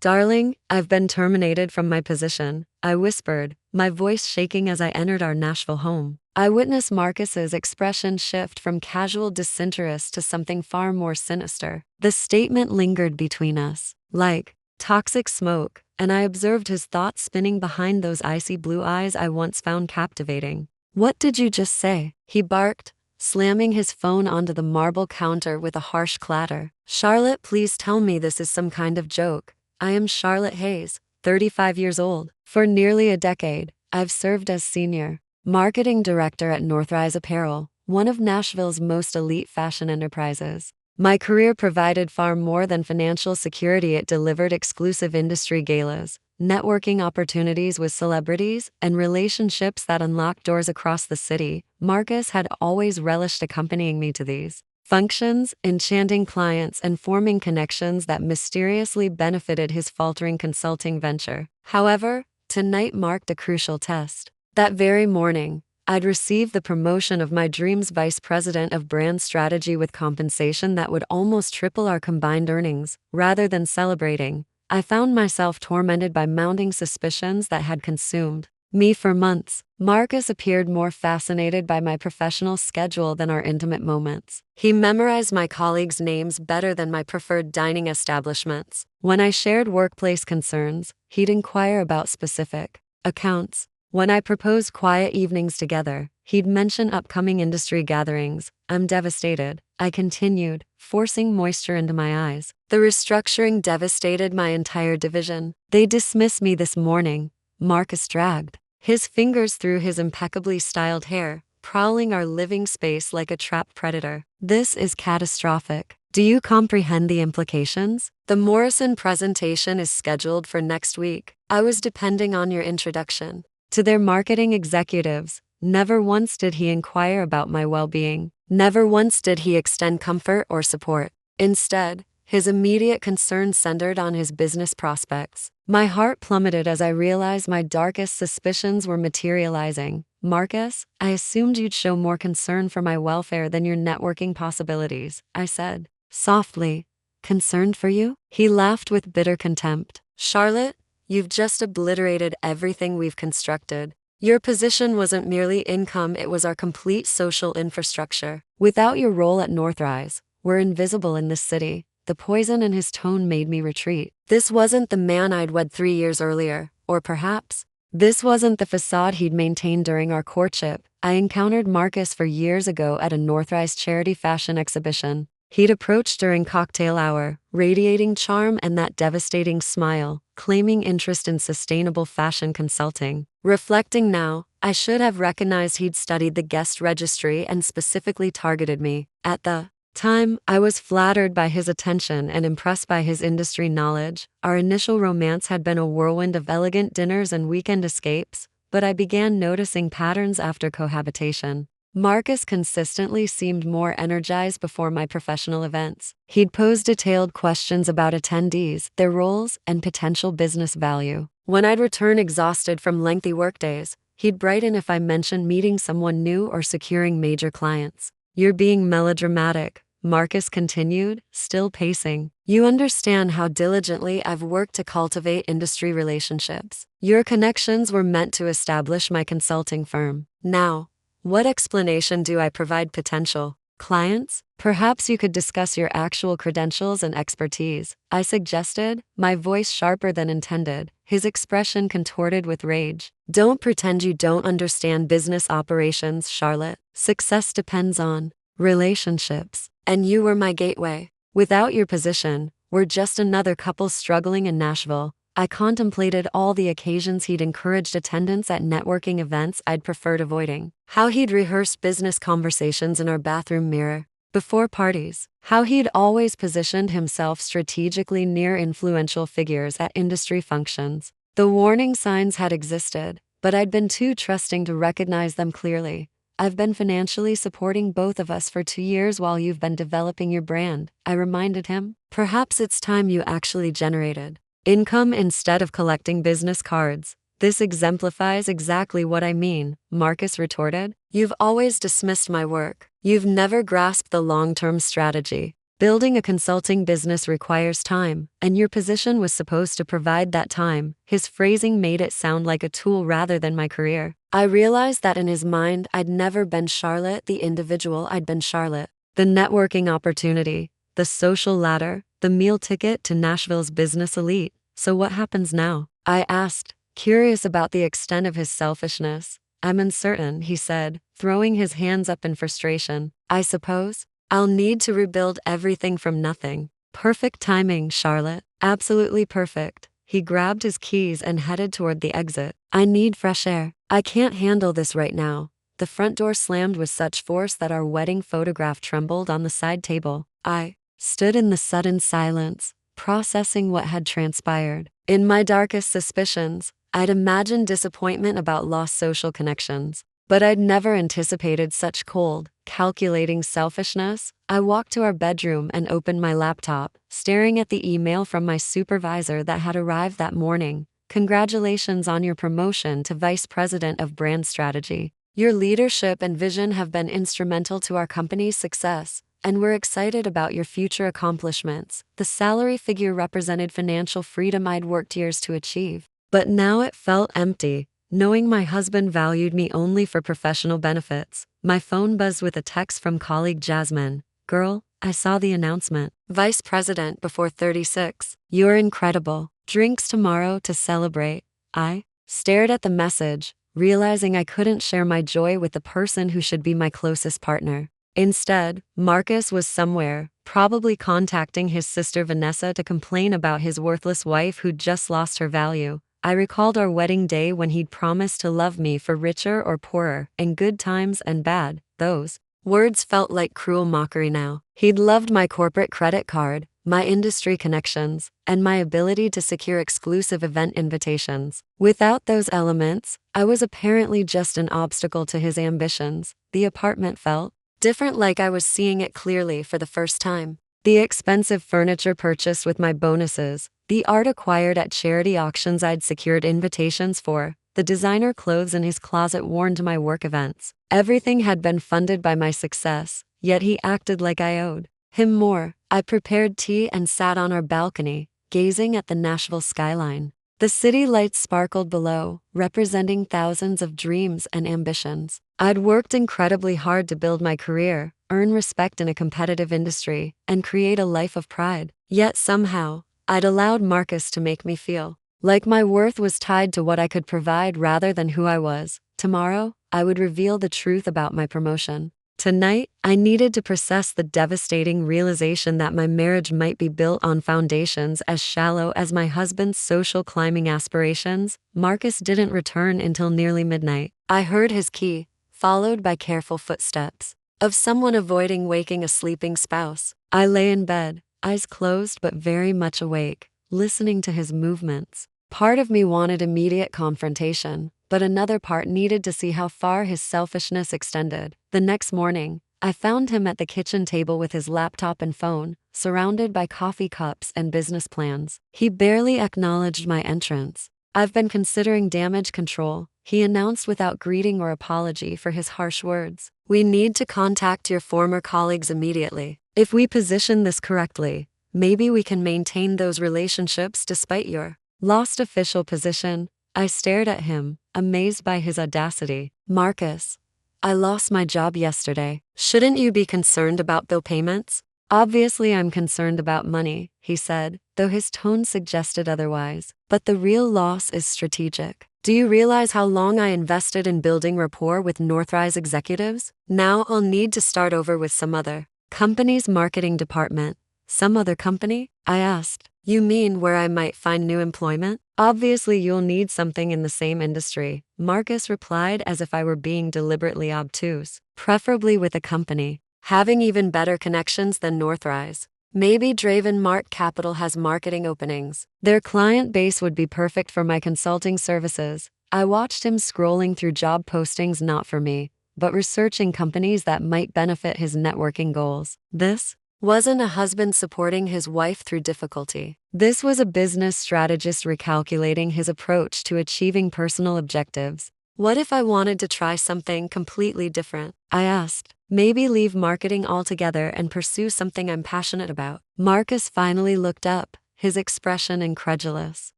Darling, I've been terminated from my position, I whispered, my voice shaking as I entered our Nashville home. I witnessed Marcus's expression shift from casual disinterest to something far more sinister. The statement lingered between us, like toxic smoke, and I observed his thoughts spinning behind those icy blue eyes I once found captivating. "What did you just say?" he barked, slamming his phone onto the marble counter with a harsh clatter. "Charlotte, please tell me this is some kind of joke. I am Charlotte Hayes, 35 years old. For nearly a decade, I've served as senior marketing director at Northrise Apparel, one of Nashville's most elite fashion enterprises. My career provided far more than financial security. It delivered exclusive industry galas, networking opportunities with celebrities, and relationships that unlocked doors across the city. Marcus had always relished accompanying me to these functions, enchanting clients and forming connections that mysteriously benefited his faltering consulting venture. However, tonight marked a crucial test. That very morning, I'd received the promotion of my dreams, vice president of brand strategy, with compensation that would almost triple our combined earnings. Rather than celebrating, I found myself tormented by mounting suspicions that had consumed me for months. Marcus appeared more fascinated by my professional schedule than our intimate moments. He memorized my colleagues' names better than my preferred dining establishments. When I shared workplace concerns, he'd inquire about specific accounts. When I proposed quiet evenings together, he'd mention upcoming industry gatherings. "I'm devastated," I continued, forcing moisture into my eyes. "The restructuring devastated my entire division. They dismissed me this morning." Marcus dragged his fingers through his impeccably styled hair, prowling our living space like a trapped predator. "This is catastrophic. Do you comprehend the implications? The Morrison presentation is scheduled for next week. I was depending on your introduction to their marketing executives." Never once did he inquire about my well-being. Never once did he extend comfort or support. Instead, his immediate concern centered on his business prospects. My heart plummeted as I realized my darkest suspicions were materializing. "Marcus, I assumed you'd show more concern for my welfare than your networking possibilities," I said, softly. "Concerned for you?" He laughed with bitter contempt. "Charlotte, you've just obliterated everything we've constructed. Your position wasn't merely income, it was our complete social infrastructure. Without your role at Northrise, we're invisible in this city." The poison in his tone made me retreat. This wasn't the man I'd wed 3 years earlier, or perhaps this wasn't the facade he'd maintained during our courtship. I encountered Marcus 4 years ago at a Northrise charity fashion exhibition. He'd approached during cocktail hour, radiating charm and that devastating smile, claiming interest in sustainable fashion consulting. Reflecting now, I should have recognized he'd studied the guest registry and specifically targeted me. At the time, I was flattered by his attention and impressed by his industry knowledge. Our initial romance had been a whirlwind of elegant dinners and weekend escapes, but I began noticing patterns after cohabitation. Marcus consistently seemed more energized before my professional events. He'd pose detailed questions about attendees, their roles, and potential business value. When I'd return exhausted from lengthy workdays, he'd brighten if I mentioned meeting someone new or securing major clients. "You're being melodramatic," Marcus continued, still pacing. "You understand how diligently I've worked to cultivate industry relationships. Your connections were meant to establish my consulting firm. Now, what explanation do I provide potential clients? Perhaps you could discuss your actual credentials and expertise," I suggested, my voice sharper than intended, his expression contorted with rage. "Don't pretend you don't understand business operations, Charlotte. Success depends on relationships, and you were my gateway. Without your position, we're just another couple struggling in Nashville." I contemplated all the occasions he'd encouraged attendance at networking events I'd preferred avoiding. How he'd rehearsed business conversations in our bathroom mirror before parties. How he'd always positioned himself strategically near influential figures at industry functions. The warning signs had existed, but I'd been too trusting to recognize them clearly. "I've been financially supporting both of us for 2 years while you've been developing your brand," I reminded him. "Perhaps it's time you actually generated income instead of collecting business cards." "This exemplifies exactly what I mean," Marcus retorted. "You've always dismissed my work. You've never grasped the long-term strategy. Building a consulting business requires time, and your position was supposed to provide that time. His phrasing made it sound like a tool rather than my career. I realized that in his mind, I'd never been Charlotte the individual, I'd been Charlotte. The networking opportunity, the social ladder, the meal ticket to Nashville's business elite. So what happens now? I asked, curious about the extent of his selfishness. I'm uncertain, he said, throwing his hands up in frustration. I suppose I'll need to rebuild everything from nothing. Perfect timing, Charlotte. Absolutely perfect. He grabbed his keys and headed toward the exit. I need fresh air. I can't handle this right now. The front door slammed with such force that our wedding photograph trembled on the side table. I stood in the sudden silence, processing what had transpired. In my darkest suspicions, I'd imagined disappointment about lost social connections. But I'd never anticipated such cold, calculating selfishness. I walked to our bedroom and opened my laptop, staring at the email from my supervisor that had arrived that morning. Congratulations on your promotion to Vice President of Brand Strategy. Your leadership and vision have been instrumental to our company's success, and we're excited about your future accomplishments. The salary figure represented financial freedom I'd worked years to achieve. But now it felt empty. Knowing my husband valued me only for professional benefits. My phone buzzed with a text from colleague Jasmine. Girl, I saw the announcement. Vice President before 36. You're incredible. Drinks tomorrow to celebrate. I stared at the message, realizing I couldn't share my joy with the person who should be my closest partner. Instead, Marcus was somewhere, probably contacting his sister Vanessa to complain about his worthless wife who'd just lost her value. I recalled our wedding day when he'd promised to love me for richer or poorer, in good times and bad. Those words felt like cruel mockery now. He'd loved my corporate credit card, my industry connections, and my ability to secure exclusive event invitations. Without those elements, I was apparently just an obstacle to his ambitions. The apartment felt different, like I was seeing it clearly for the first time. The expensive furniture purchased with my bonuses, the art acquired at charity auctions I'd secured invitations for, the designer clothes in his closet worn to my work events. Everything had been funded by my success, yet he acted like I owed him more. I prepared tea and sat on our balcony, gazing at the Nashville skyline. The city lights sparkled below, representing thousands of dreams and ambitions. I'd worked incredibly hard to build my career, earn respect in a competitive industry, and create a life of pride. Yet somehow, I'd allowed Marcus to make me feel like my worth was tied to what I could provide rather than who I was. Tomorrow, I would reveal the truth about my promotion. Tonight, I needed to process the devastating realization that my marriage might be built on foundations as shallow as my husband's social climbing aspirations. Marcus didn't return until nearly midnight. I heard his key, followed by careful footsteps of someone avoiding waking a sleeping spouse. I lay in bed, eyes closed but very much awake, listening to his movements. Part of me wanted immediate confrontation, but another part needed to see how far his selfishness extended. The next morning, I found him at the kitchen table with his laptop and phone, surrounded by coffee cups and business plans. He barely acknowledged my entrance. I've been considering damage control, he announced without greeting or apology for his harsh words. We need to contact your former colleagues immediately. If we position this correctly, maybe we can maintain those relationships despite your lost official position. I stared at him, amazed by his audacity. Marcus, I lost my job yesterday. Shouldn't you be concerned about bill payments? Obviously I'm concerned about money, he said, though his tone suggested otherwise. But the real loss is strategic. Do you realize how long I invested in building rapport with Northrise executives? Now I'll need to start over with some other company's marketing department. Some other company? I asked. You mean where I might find new employment? Obviously you'll need something in the same industry, Marcus replied as if I were being deliberately obtuse. Preferably with a company having even better connections than Northrise. Maybe Draven Mart Capital has marketing openings. Their client base would be perfect for my consulting services. I watched him scrolling through job postings not for me, but researching companies that might benefit his networking goals. This wasn't a husband supporting his wife through difficulty. This was a business strategist recalculating his approach to achieving personal objectives. What if I wanted to try something completely different? I asked. Maybe leave marketing altogether and pursue something I'm passionate about. Marcus finally looked up, his expression incredulous.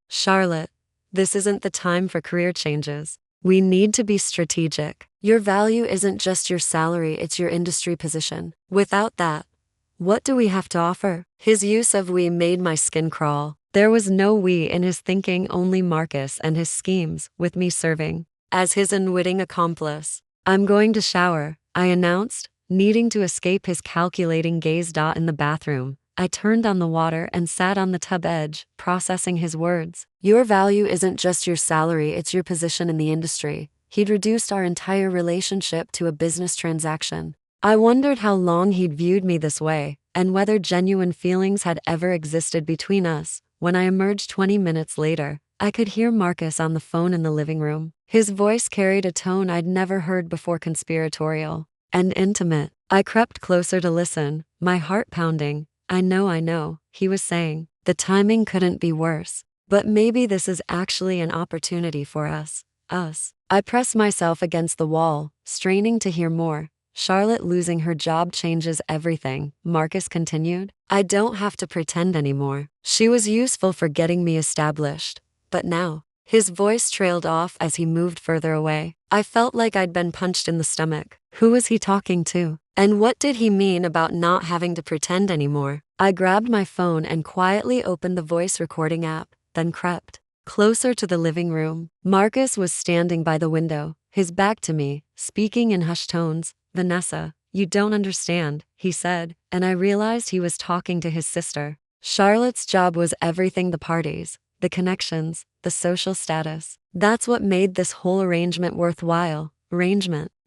Charlotte, this isn't the time for career changes. We need to be strategic. Your value isn't just your salary, it's your industry position. Without that, what do we have to offer? His use of we made my skin crawl. There was no we in his thinking, only Marcus and his schemes, with me serving as his unwitting accomplice. I'm going to shower, I announced, needing to escape his calculating gaze. In the bathroom, I turned on the water and sat on the tub edge, processing his words. Your value isn't just your salary, it's your position in the industry. He'd reduced our entire relationship to a business transaction. I wondered how long he'd viewed me this way, and whether genuine feelings had ever existed between us. When I emerged 20 minutes later, I could hear Marcus on the phone in the living room. His voice carried a tone I'd never heard before, conspiratorial and intimate. I crept closer to listen, my heart pounding. I know, he was saying. The timing couldn't be worse. But maybe this is actually an opportunity for us. I pressed myself against the wall, straining to hear more. Charlotte losing her job changes everything, Marcus continued. I don't have to pretend anymore. She was useful for getting me established. But now, his voice trailed off as he moved further away. I felt like I'd been punched in the stomach. Who was he talking to? And what did he mean about not having to pretend anymore? I grabbed my phone and quietly opened the voice recording app, then crept closer to the living room. Marcus was standing by the window, his back to me, speaking in hushed tones. Vanessa, you don't understand, he said, and I realized he was talking to his sister. Charlotte's job was everything: the parties, the connections, the social status. That's what made this whole arrangement worthwhile.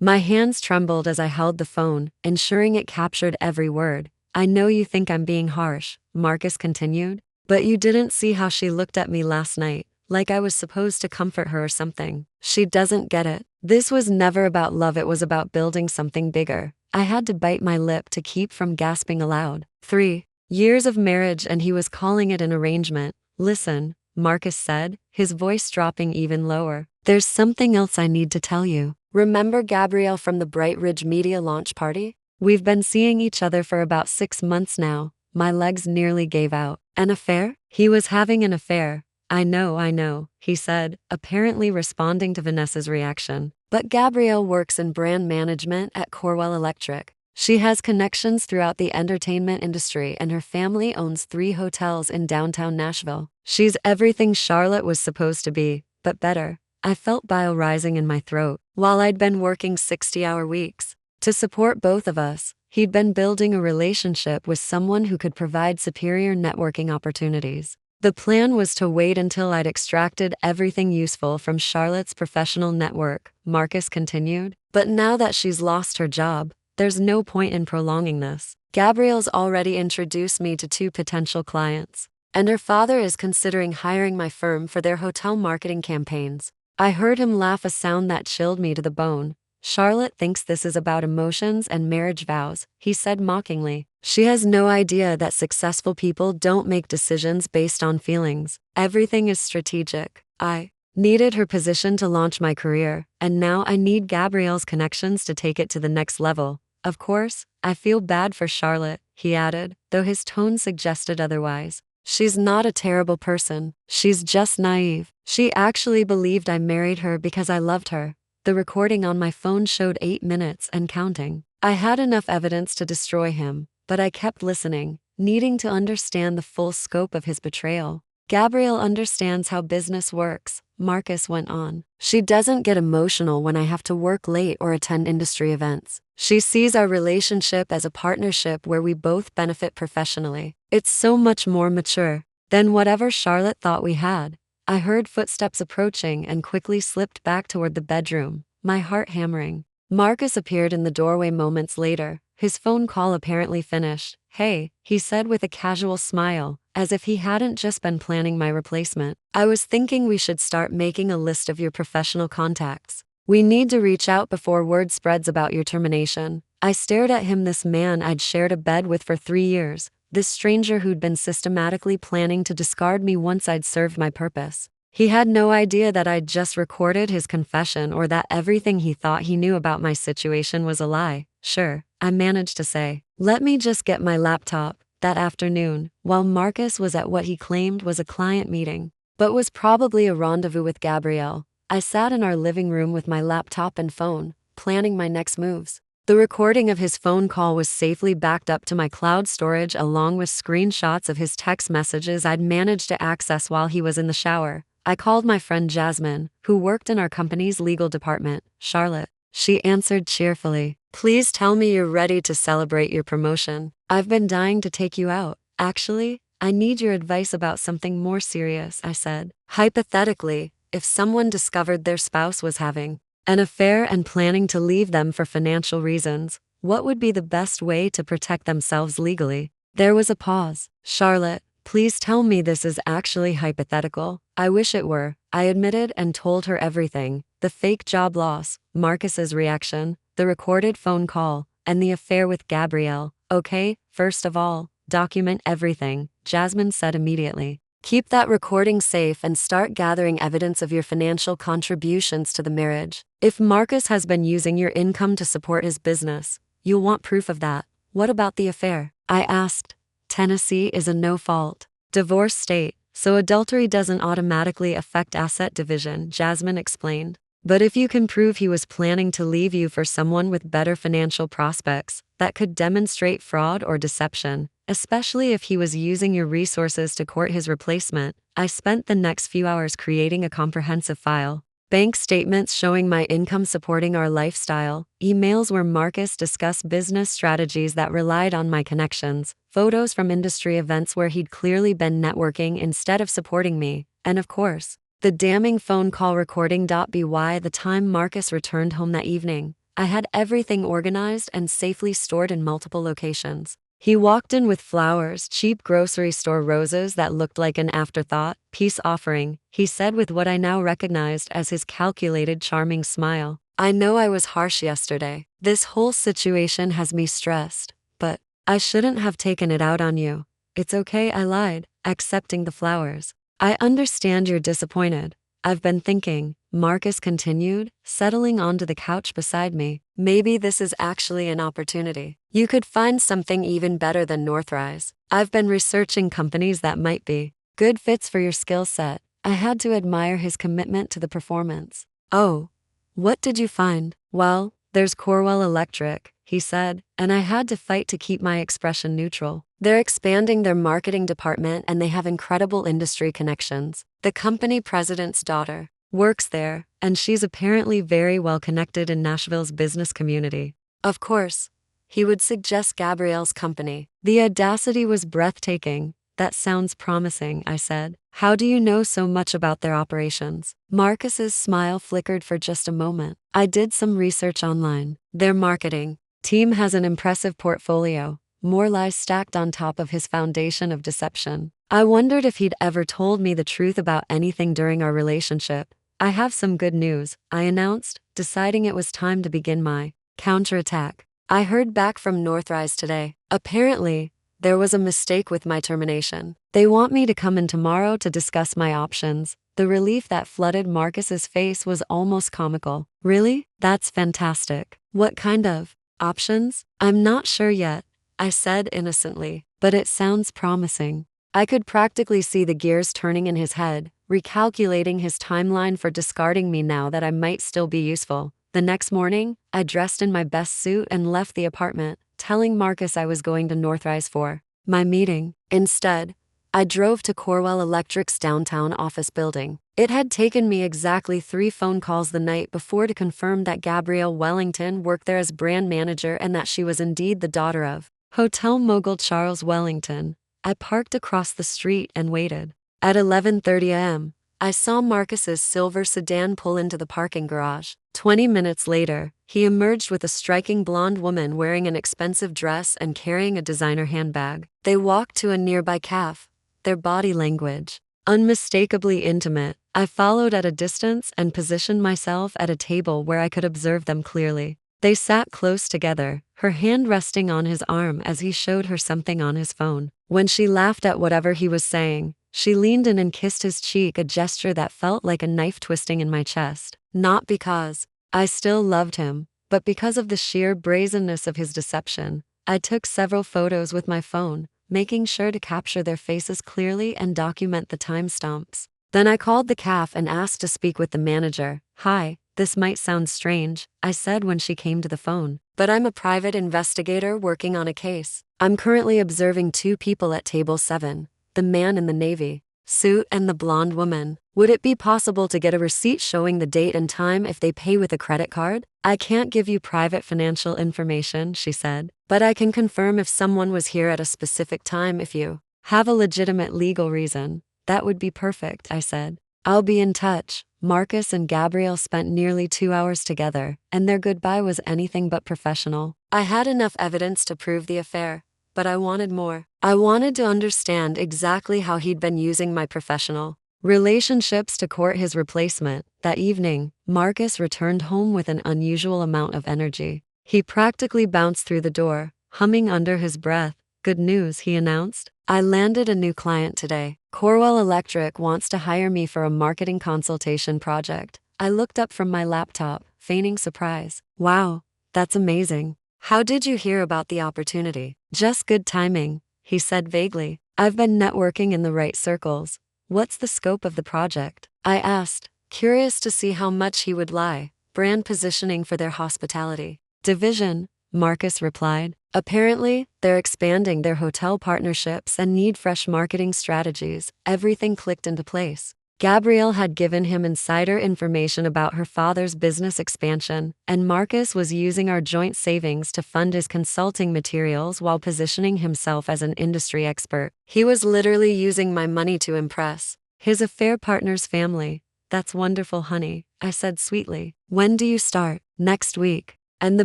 My hands trembled as I held the phone, ensuring it captured every word. I know you think I'm being harsh, Marcus continued, but you didn't see how she looked at me last night, like I was supposed to comfort her or something. She doesn't get it. This was never about love, it was about building something bigger. I had to bite my lip to keep from gasping aloud. 3 years of marriage and he was calling it an arrangement. Listen, Marcus said, his voice dropping even lower. There's something else I need to tell you. Remember Gabrielle from the Bright Ridge media launch party? We've been seeing each other for about 6 months now. My legs nearly gave out. An affair? He was having an affair. I know, he said, apparently responding to Vanessa's reaction. But Gabrielle works in brand management at Corwell Electric. She has connections throughout the entertainment industry and her family owns 3 hotels in downtown Nashville. She's everything Charlotte was supposed to be, but better. I felt bile rising in my throat. While I'd been working 60-hour weeks to support both of us, he'd been building a relationship with someone who could provide superior networking opportunities. The plan was to wait until I'd extracted everything useful from Charlotte's professional network, Marcus continued. But now that she's lost her job, there's no point in prolonging this. Gabrielle's already introduced me to 2 potential clients, and her father is considering hiring my firm for their hotel marketing campaigns. I heard him laugh, a sound that chilled me to the bone. Charlotte thinks this is about emotions and marriage vows, he said mockingly. She has no idea that successful people don't make decisions based on feelings. Everything is strategic. I needed her position to launch my career, and now I need Gabrielle's connections to take it to the next level. Of course, I feel bad for Charlotte, he added, though his tone suggested otherwise. She's not a terrible person. She's just naive. She actually believed I married her because I loved her. The recording on my phone showed 8 minutes and counting. I had enough evidence to destroy him, but I kept listening, needing to understand the full scope of his betrayal. Gabrielle understands how business works, Marcus went on. She doesn't get emotional when I have to work late or attend industry events. She sees our relationship as a partnership where we both benefit professionally. It's so much more mature than whatever Charlotte thought we had. I heard footsteps approaching and quickly slipped back toward the bedroom, my heart hammering. Marcus appeared in the doorway moments later, his phone call apparently finished. Hey, he said with a casual smile, as if he hadn't just been planning my replacement. I was thinking we should start making a list of your professional contacts. We need to reach out before word spreads about your termination. I stared at him, this man I'd shared a bed with for 3 years, this stranger who'd been systematically planning to discard me once I'd served my purpose. He had no idea that I'd just recorded his confession or that everything he thought he knew about my situation was a lie. Sure, I managed to say. Let me just get my laptop. That afternoon, while Marcus was at what he claimed was a client meeting, but was probably a rendezvous with Gabrielle, I sat in our living room with my laptop and phone, planning my next moves. The recording of his phone call was safely backed up to my cloud storage along with screenshots of his text messages I'd managed to access while he was in the shower. I called my friend Jasmine, who worked in our company's legal department. Charlotte. She answered cheerfully. Please tell me you're ready to celebrate your promotion. I've been dying to take you out. Actually, I need your advice about something more serious, I said. Hypothetically, if someone discovered their spouse was having an affair and planning to leave them for financial reasons, what would be the best way to protect themselves legally? There was a pause. Charlotte, please tell me this is actually hypothetical. I wish it were, I admitted and told her everything. The fake job loss, Marcus's reaction, the recorded phone call, and the affair with Gabrielle. Okay, first of all, document everything, Jasmine said immediately. Keep that recording safe and start gathering evidence of your financial contributions to the marriage. If Marcus has been using your income to support his business, you'll want proof of that. What about the affair? I asked. Tennessee is a no-fault divorce state, so adultery doesn't automatically affect asset division, Jasmine explained. But if you can prove he was planning to leave you for someone with better financial prospects, that could demonstrate fraud or deception, especially if he was using your resources to court his replacement. I spent the next few hours creating a comprehensive file. Bank statements showing my income supporting our lifestyle, emails where Marcus discussed business strategies that relied on my connections, photos from industry events where he'd clearly been networking instead of supporting me, and of course, the damning phone call recording. By the time Marcus returned home that evening, I had everything organized and safely stored in multiple locations. He walked in with flowers, cheap grocery store roses that looked like an afterthought, peace offering, he said with what I now recognized as his calculated, charming smile. I know I was harsh yesterday. This whole situation has me stressed, but I shouldn't have taken it out on you. It's okay, I lied, accepting the flowers. I understand you're disappointed. I've been thinking, Marcus continued, settling onto the couch beside me. Maybe this is actually an opportunity. You could find something even better than Northrise. I've been researching companies that might be good fits for your skill set. I had to admire his commitment to the performance. Oh, what did you find? Well, there's Corwell Electric, he said, and I had to fight to keep my expression neutral. They're expanding their marketing department and they have incredible industry connections. The company president's daughter works there, and she's apparently very well connected in Nashville's business community. Of course, he would suggest Gabrielle's company. The audacity was breathtaking. That sounds promising, I said. How do you know so much about their operations? Marcus's smile flickered for just a moment. I did some research online. Their marketing team has an impressive portfolio. More lies stacked on top of his foundation of deception. I wondered if he'd ever told me the truth about anything during our relationship. I have some good news, I announced, deciding it was time to begin my counterattack. I heard back from Northrise today. Apparently, there was a mistake with my termination. They want me to come in tomorrow to discuss my options. The relief that flooded Marcus's face was almost comical. Really? That's fantastic. What kind of options? I'm not sure yet, I said innocently, but it sounds promising. I could practically see the gears turning in his head, recalculating his timeline for discarding me now that I might still be useful. The next morning, I dressed in my best suit and left the apartment, telling Marcus I was going to Northrise for my meeting. Instead, I drove to Corwell Electric's downtown office building. It had taken me exactly 3 phone calls the night before to confirm that Gabrielle Wellington worked there as brand manager and that she was indeed the daughter of hotel mogul Charles Wellington. I parked across the street and waited. At 11:30 a.m., I saw Marcus's silver sedan pull into the parking garage. 20 minutes later, he emerged with a striking blonde woman wearing an expensive dress and carrying a designer handbag. They walked to a nearby cafe, their body language unmistakably intimate. I followed at a distance and positioned myself at a table where I could observe them clearly. They sat close together, her hand resting on his arm as he showed her something on his phone. When she laughed at whatever he was saying, she leaned in and kissed his cheek, a gesture that felt like a knife twisting in my chest. Not because I still loved him, But because of the sheer brazenness of his deception, I took several photos with my phone, making sure to capture their faces clearly and document the timestamps. Then I called the CAF and asked to speak with the manager. "Hi, this might sound strange," I said when she came to the phone, "but I'm a private investigator working on a case. I'm currently observing two people at table 7, the man in the navy suit and the blonde woman. Would it be possible to get a receipt showing the date and time if they pay with a credit card?" "I can't give you private financial information," she said, "but I can confirm if someone was here at a specific time. If you have a legitimate legal reason, that would be perfect," I said. "I'll be in touch." Marcus and Gabrielle spent nearly 2 hours together, and their goodbye was anything but professional. I had enough evidence to prove the affair, but I wanted more. I wanted to understand exactly how he'd been using my professional relationships to court his replacement. That evening, Marcus returned home with an unusual amount of energy. He practically bounced through the door, humming under his breath. "Good news," he announced. "I landed a new client today. Corwell Electric wants to hire me for a marketing consultation project." I looked up from my laptop, feigning surprise. "Wow, that's amazing. How did you hear about the opportunity?" "Just good timing," he said vaguely. "I've been networking in the right circles." "What's the scope of the project?" I asked, curious to see how much he would lie. "Brand positioning for their hospitality division," Marcus replied. "Apparently, they're expanding their hotel partnerships and need fresh marketing strategies." Everything clicked into place. Gabrielle had given him insider information about her father's business expansion, and Marcus was using our joint savings to fund his consulting materials while positioning himself as an industry expert. He was literally using my money to impress his affair partner's family. "That's wonderful, honey," I said sweetly. "When do you start?" "Next week. And the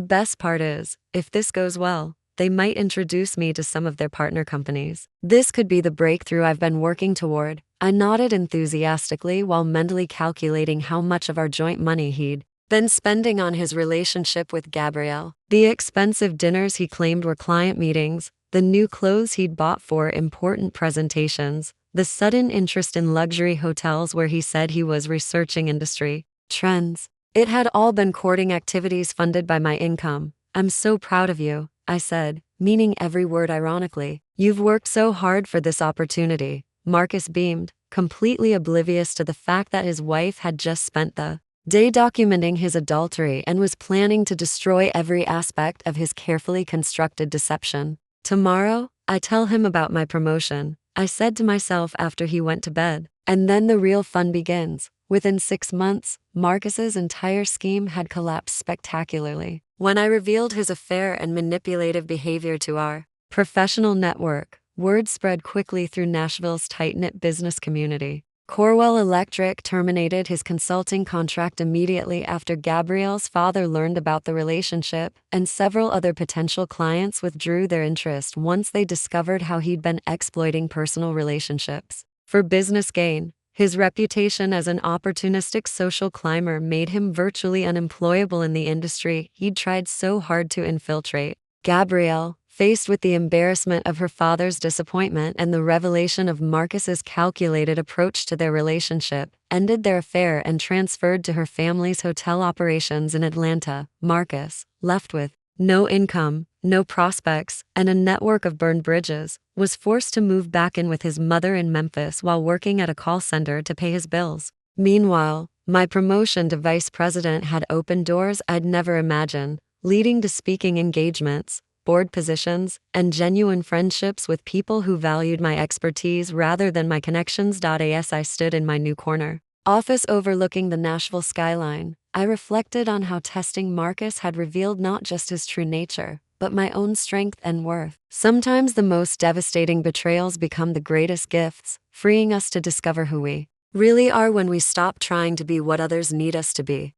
best part is, if this goes well, they might introduce me to some of their partner companies. This could be the breakthrough I've been working toward." I nodded enthusiastically while mentally calculating how much of our joint money he'd been spending on his relationship with Gabrielle. The expensive dinners he claimed were client meetings, the new clothes he'd bought for important presentations, the sudden interest in luxury hotels where he said he was researching industry trends. It had all been courting activities funded by my income. "I'm so proud of you," I said, meaning every word ironically. "You've worked so hard for this opportunity." Marcus beamed, completely oblivious to the fact that his wife had just spent the day documenting his adultery and was planning to destroy every aspect of his carefully constructed deception. "Tomorrow, I tell him about my promotion," I said to myself after he went to bed. "And then the real fun begins." Within 6 months, Marcus's entire scheme had collapsed spectacularly. When I revealed his affair and manipulative behavior to our professional network, word spread quickly through Nashville's tight-knit business community. Corwell Electric terminated his consulting contract immediately after Gabrielle's father learned about the relationship, and several other potential clients withdrew their interest once they discovered how he'd been exploiting personal relationships for business gain. His reputation as an opportunistic social climber made him virtually unemployable in the industry he'd tried so hard to infiltrate. Gabrielle, faced with the embarrassment of her father's disappointment and the revelation of Marcus's calculated approach to their relationship, ended their affair and transferred to her family's hotel operations in Atlanta. Marcus, left with no income, no prospects, and a network of burned bridges, was forced to move back in with his mother in Memphis while working at a call center to pay his bills. Meanwhile, my promotion to vice president had opened doors I'd never imagined, leading to speaking engagements, board positions, and genuine friendships with people who valued my expertise rather than my connections. As I stood in my new corner office overlooking the Nashville skyline, I reflected on how testing Marcus had revealed not just his true nature, but my own strength and worth. Sometimes the most devastating betrayals become the greatest gifts, freeing us to discover who we really are when we stop trying to be what others need us to be.